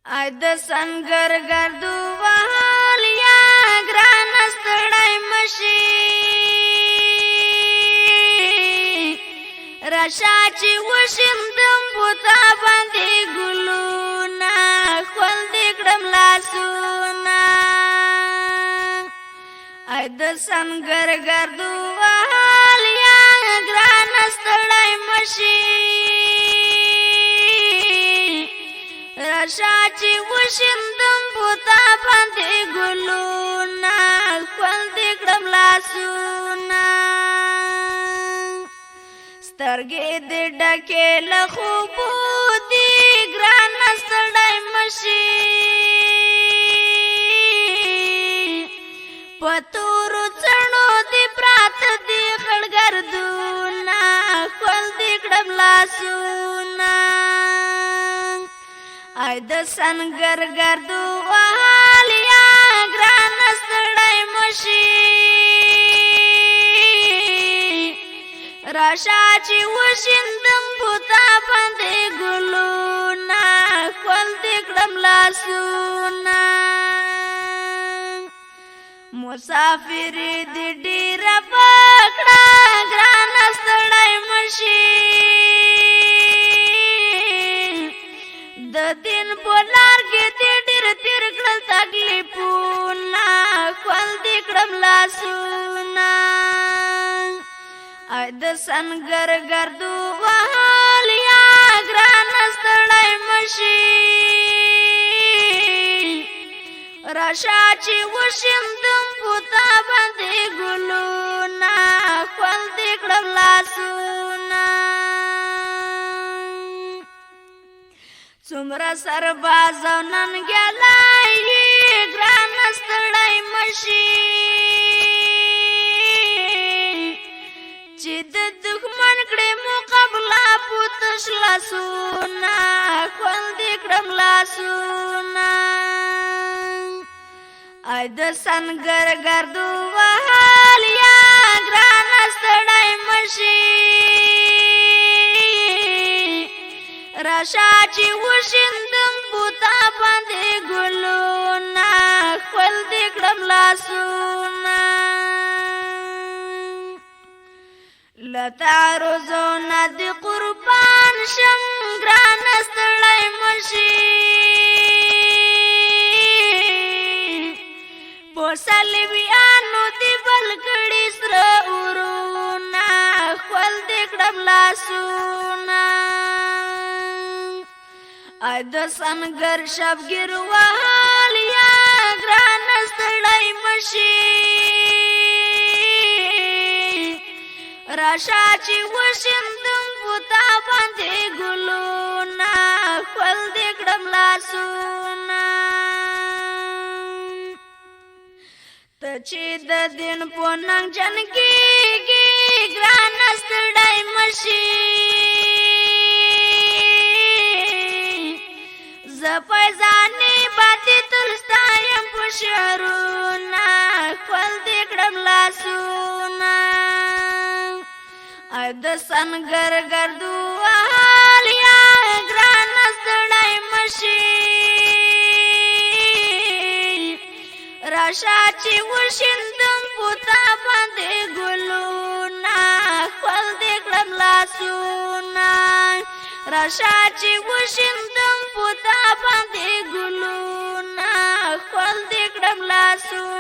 ای د سنگر گردو وحال یا گران ستړی مشي راشا چې وشم دم بوتا باندې ګلونا خوند کړم لاسونا ای د سنگر گردو وحال یا گران ستړی مشي راشا چې وشم دم بوتا باندې ګلونا خوند کړم لاسونا سترګې دې ډکې له خوبو دي ګران ستړی مشي په تورو څڼو دې پراته دي خړ ګردونه خوند کړم لاسونا ای د سنگر گردو وحال یا گران ستړی مشي راشا چې وشندم بوتا باندې ګلونا خوند کړم لاسونا مسافر دې ډېر پکړه ګران ستړی مشي د دین په لار کې دې ډېر تیر کړل تکلیفونه خوند کړم لاسونا ای د سنگر گردو وحال یا ګران ستړی مشي راشا چې وشم دم بوتا باندې ګلونا خوند کړم لاسونا څومره سرباز او ننګیالی ګران ستړی مشي چې د دښمن کړې مقابله پوتش لاسونا خوند کړم لاسونا ای د سنگر گردو وحال یا ګران ستړی مشي راشا چې وشندم بوتا باندې ګلونا خوند کړم لاسونا لتا روزونه د قربان شم ګران ستړی مشي په صلیبیانو دې بل کړي سره اورونه خوند کړم لاسونا ای د سنگر شبګیر وحال یا ګران ستړی مشي راشا چې وشم دم بوتا باندې ګلونا خوند کړم لاسونا ته چې د دین په ننګ جن کېږي ګران ستړی مشي زه پیزانې باندې تل ستایم په شعرونه خوند کړم لاسونا ای د سنگر گردو وحال یا ګران ستړی مشي راشا چې وشندم بوتا باندې ګلونا خوند کړم لاسونا راشا چې وشندم بوتا باندې ګلونا خوند کړم لاسونا